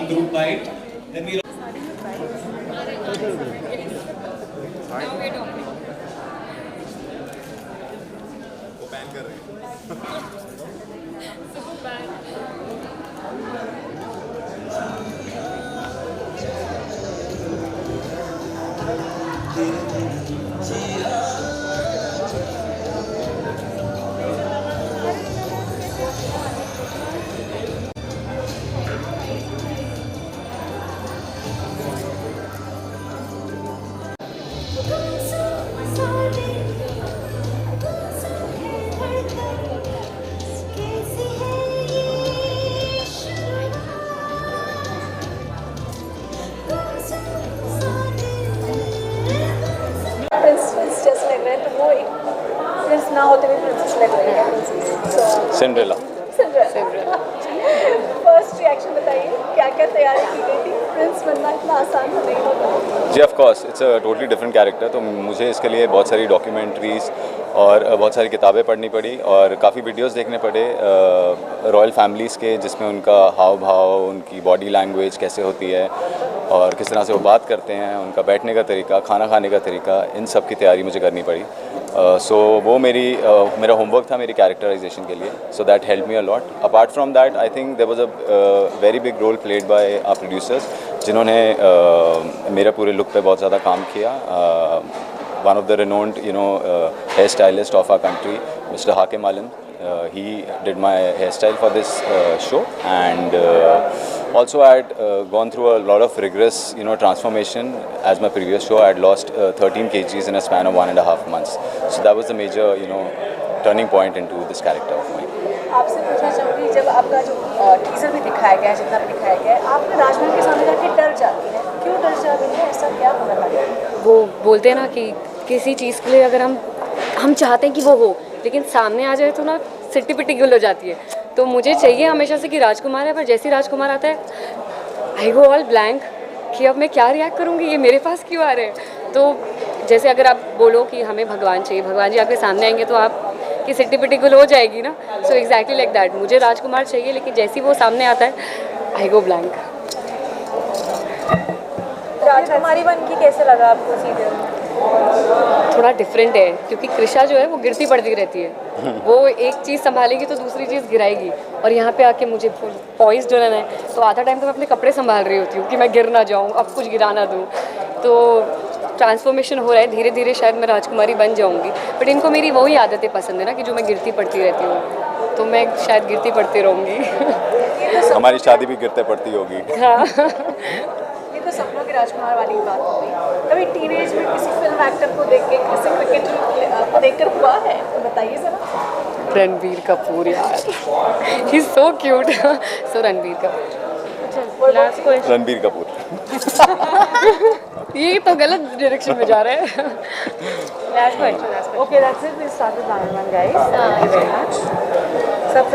one group bite. Then we. वो ban कर रहे हैं। प्रिंसेस जैसे लग रहे हैं, तो वो एक प्रिंस ना होते हुए प्रिंसेस लग रही है। सिंड्रेला। फर्स्ट रिएक्शन बताइए, क्या क्या तैयारी की गई थी? प्रिंस बनना इतना आसान तो नहीं होता। जी of course it's a totally different character, तो मुझे इसके लिए बहुत सारी डॉक्यूमेंट्रीज़ और बहुत सारी किताबें पढ़नी पड़ी और काफ़ी वीडियोस देखने पड़े रॉयल फैमिलीज़ के, जिसमें उनका हाव भाव, उनकी बॉडी लैंग्वेज कैसे होती है और किस तरह से वो बात करते हैं, उनका बैठने का तरीका, खाना खाने का तरीका, इन सब की तैयारी मुझे करनी पड़ी। सो वो मेरा होमवर्क था मेरी कैरेक्टराइजेशन के लिए, so that help me a lot. Apart from that I think there was a very big role played by our producers, जिन्होंने मेरे पूरे लुक पे बहुत ज़्यादा काम किया। One of the renowned, hairstylist of our country, Mr. Hakim Alim, he did my hairstyle for this show, and also I had gone through a lot of rigorous, transformation. As my previous show, I had lost 13 kgs in a span of 1.5 months. So that was the major, turning point into this character of mine. आपसे पूछना चाहूँगी, जब आपका जो teaser भी दिखाया गया है, जितना भी दिखाया गया है, आप राजमहल के सामने जाके डर जाती हैं, क्यों डर जा रही है? ऐसा क्या होना लगा? वो बोलते हैं ना कि किसी चीज़ के लिए अगर हम चाहते हैं कि वो हो, लेकिन सामने आ जाए तो ना सिट्टी पिट्टी गुल हो जाती है। तो मुझे चाहिए हमेशा से कि राजकुमार है, पर जैसे ही राजकुमार आता है आई गो ऑल ब्लैंक कि अब मैं क्या रिएक्ट करूँगी, ये मेरे पास क्यों आ रहे हैं। तो जैसे अगर आप बोलो कि हमें भगवान चाहिए, भगवान जी आपके सामने आएंगे तो आप कि सिट्टी पिट्टी गुल हो जाएगी ना। सो एग्जैक्टली लाइक दैट, मुझे राजकुमार चाहिए, लेकिन जैसे ही वो सामने आता है आई गो ब्लैंक। राजकुमारी बन के कैसे लगा आपको सीरियल? थोड़ा डिफरेंट है, क्योंकि कृषा जो है वो गिरती पड़ती रहती है, वो एक चीज़ संभालेगी तो दूसरी चीज़ गिराएगी, और यहाँ पे आके मुझे फुल पॉइज्ड होना है। तो आधा टाइम तो मैं अपने कपड़े संभाल रही होती हूँ कि मैं गिर ना जाऊँ, अब कुछ गिरा ना दूँ। तो ट्रांसफॉर्मेशन हो रहा है, धीरे धीरे शायद मैं राजकुमारी बन जाऊँगी, बट इनको मेरी वही आदतें पसंद है ना कि जो मैं गिरती पड़ती रहती हूँ, तो मैं शायद गिरती पड़ती रहूँगी। हमारी शादी भी गिरते पड़ती होगी। हाँ। तो सपनों के राजकुमार वाली बात हो गई। कभी टीनेज में किसी फिल्म एक्टर को देख के, किसी क्रिकेटर को देखकर हुआ है तो बताइए जरा। रणबीर कपूर यार, he is so cute. So Ranbir Kapoor. Last question. Ranbir Kapoor. ये तो गलत डायरेक्शन में जा रहे हैं। Last question. Okay, that's it. We start with guys. Thank you very much. सब